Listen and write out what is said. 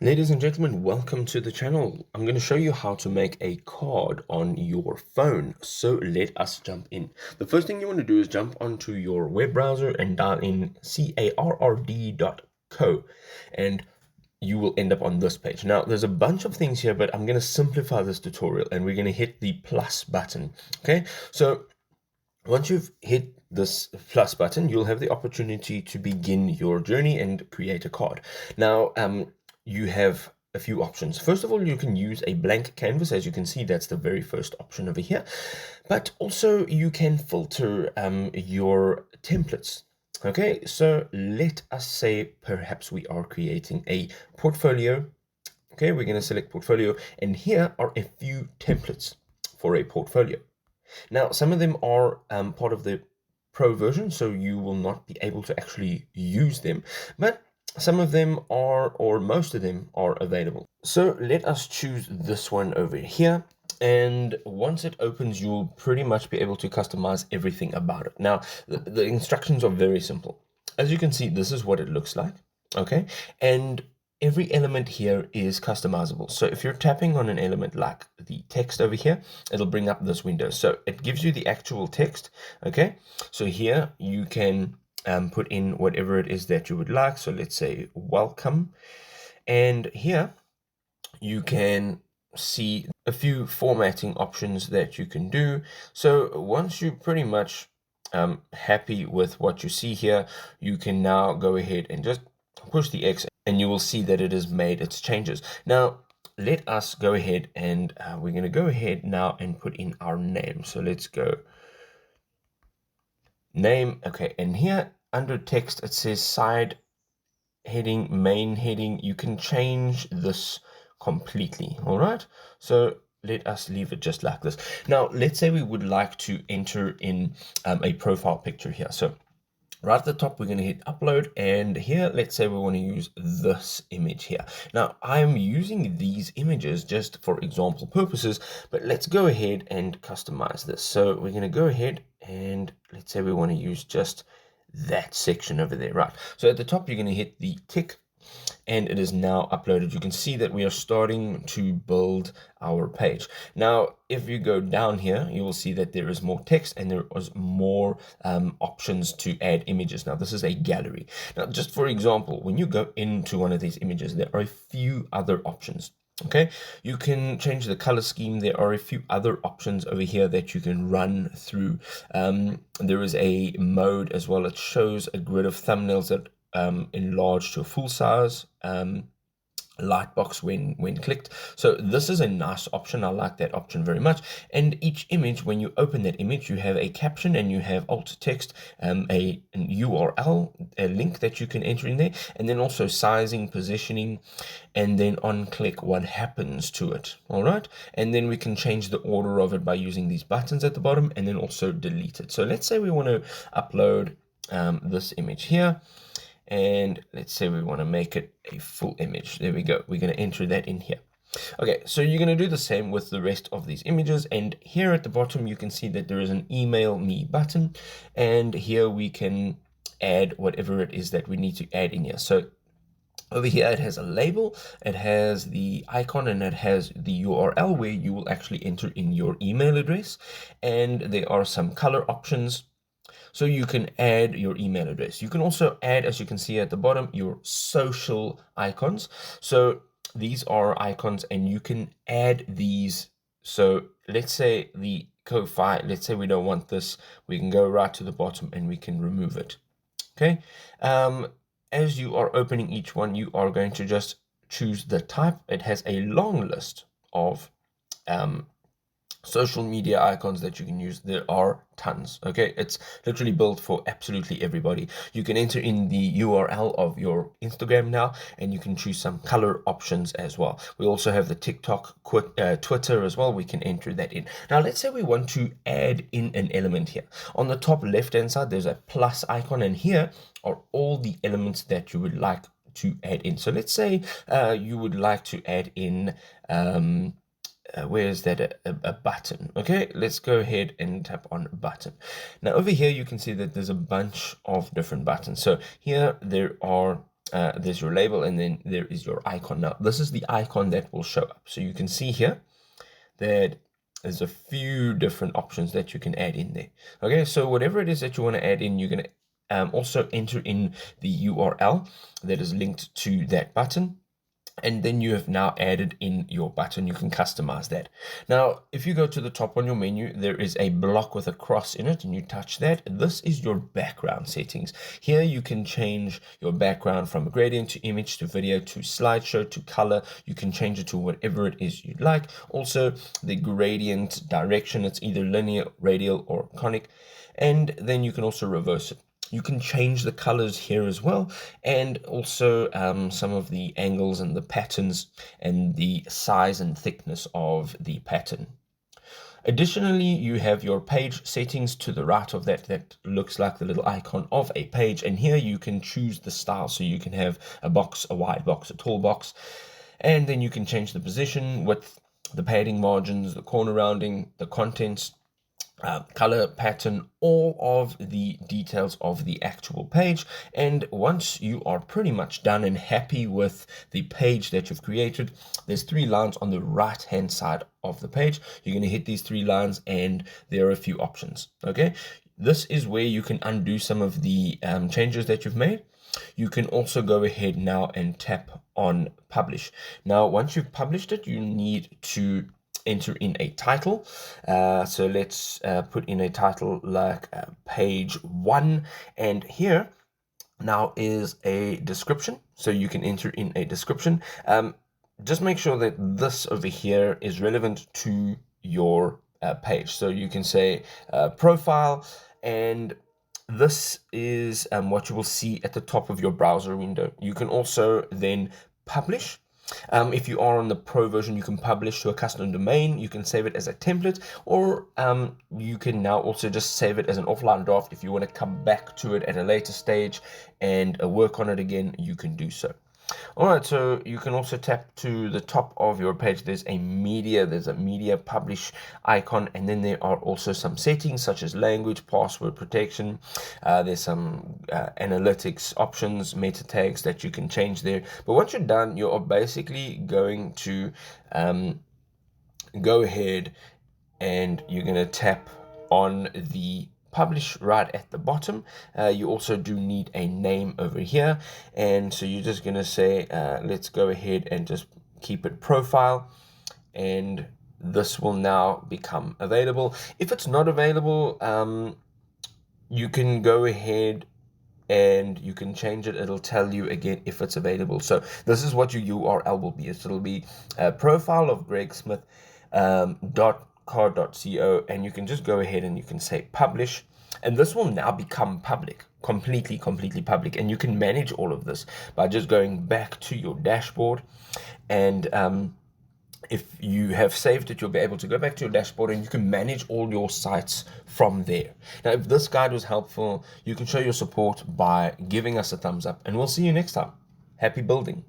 Ladies and gentlemen, welcome to the channel. I'm going to show you how to make a card on your phone. So let us jump in. The first thing you want to do is jump onto your web browser and dial in carrd.co, and you will end up on this page. Now, there's a bunch of things here, but I'm going to simplify this tutorial and we're going to hit the plus button. Okay, so once you've hit this plus button, you'll have the opportunity to begin your journey and create a card. Now, you have a few options. First of all, you can use a blank canvas. As you can see, that's the very first option over here. But also you can filter your templates. Okay, so let us say perhaps we are creating a portfolio. Okay, we're going to select portfolio, and here are a few templates for a portfolio. Now, some of them are part of the pro version, so you will not be able to actually use them, but some of them are, or most of them are available. So let us choose this one over here. And once it opens, you'll pretty much be able to customize everything about it. Now, the instructions are very simple. As you can see, this is what it looks like. Okay. And every element here is customizable. So if you're tapping on an element like the text over here, it'll bring up this window. So it gives you the actual text. Okay. So here you can put in whatever it is that you would like. So let's say welcome. And here you can see a few formatting options that you can do. So once you're pretty much happy with what you see here, you can now go ahead and just push the X and you will see that it has made its changes. Now, let us go ahead and we're going to go ahead now and put in our name. So let's go name. Okay, and here under text, it says side heading, main heading. You can change this completely. All right, so let us leave it just like this. Now, let's say we would like to enter in a profile picture here. So right at the top, we're going to hit upload, and here, let's say we want to use this image here. Now, I'm using these images just for example purposes, but let's go ahead and customize this. So we're going to go ahead and let's say we want to use just that section over there, right? So at the top, you're going to hit the tick, and it is now uploaded. You can see that we are starting to build our page. Now, if you go down here, you will see that there is more text and there is more options to add images. Now, this is a gallery. Now, just for example, when you go into one of these images, there are a few other options. Okay, you can change the color scheme. There are a few other options over here that you can run through. There is a mode as well. It shows a grid of thumbnails that enlarge to a full size lightbox when clicked. So this is a nice option. I like that option very much. And each image, when you open that image, you have a caption and you have alt text, an URL, a link that you can enter in there, and then also sizing, positioning, and then on click what happens to it. All right, and then we can change the order of it by using these buttons at the bottom, and then also delete it. So let's say we want to upload this image here, and let's say we want to make it a full image. There we go. We're going to enter that in here. Okay, so you're going to do the same with the rest of these images, and here at the bottom you can see that there is an email me button, and here we can add whatever it is that we need to add in here. So over here it has a label, it has the icon, and it has the URL where you will actually enter in your email address, and there are some color options. So you can add your email address. You can also add, as you can see at the bottom, your social icons. So these are icons and you can add these. So let's say the Ko-Fi, let's say we don't want this, we can go right to the bottom and we can remove it. Okay. As you are opening each one, you are going to just choose the type. It has a long list of social media icons that you can use. There are tons. Okay, it's literally built for absolutely everybody. You can enter in the URL of your Instagram now, and you can choose some color options as well. We also have the TikTok, Twitter as well. We can enter that in. Now, let's say we want to add in an element here. On the top left hand side, there's a plus icon, and here are all the elements that you would like to add in. So let's say you would like to add in where is that a button. Okay, let's go ahead and tap on button. Now over here you can see that there's a bunch of different buttons. So here there are there's your label, and then there is your icon. Now, this is the icon that will show up. So you can see here that there's a few different options that you can add in there. Okay, so whatever it is that you want to add in, you're going to also enter in the URL that is linked to that button. And then you have now added in your button. You can customize that. Now, if you go to the top on your menu, there is a block with a cross in it, and you touch that. This is your background settings. Here you can change your background from gradient to image to video to slideshow to color. You can change it to whatever it is you'd like. Also, the gradient direction, it's either linear, radial, or conic. And then you can also reverse it. You can change the colors here as well, and also some of the angles and the patterns and the size and thickness of the pattern. Additionally, you have your page settings to the right of that looks like the little icon of a page, and here you can choose the style. So you can have a box, a wide box, a tall box, and then you can change the position, width, the padding margins, the corner rounding, the contents, color, pattern, all of the details of the actual page. And once you are pretty much done and happy with the page that you've created, there's 3 lines on the right hand side of the page. You're going to hit these 3 lines, and there are a few options. Okay, this is where you can undo some of the changes that you've made. You can also go ahead now and tap on publish. Now, once you've published it, you need to enter in a title. So let's put in a title like page 1, and here now is a description. So you can enter in a description. Just make sure that this over here is relevant to your page. So you can say profile, and this is what you will see at the top of your browser window. You can also then publish. If you are on the Pro version, you can publish to a custom domain. You can save it as a template, or you can now also just save it as an offline draft. If you want to come back to it at a later stage and work on it again, you can do so. All right, so you can also tap to the top of your page. There's a media publish icon, and then there are also some settings such as language, password protection. There's some analytics options, meta tags that you can change there. But once you're done, you are basically going to go ahead and you're going to tap on the publish right at the bottom. You also do need a name over here, and so you're just going to say let's go ahead and just keep it profile, and this will now become available. If it's not available, you can go ahead and you can change it. It'll tell you again if it's available. So this is what your URL will be. It'll be profile of Greg Smith .car.co, and you can just go ahead and you can say publish, and this will now become public, completely public. And you can manage all of this by just going back to your dashboard, and if you have saved it, you'll be able to go back to your dashboard and you can manage all your sites from there. Now, if this guide was helpful, you can show your support by giving us a thumbs up, and we'll see you next time. Happy building.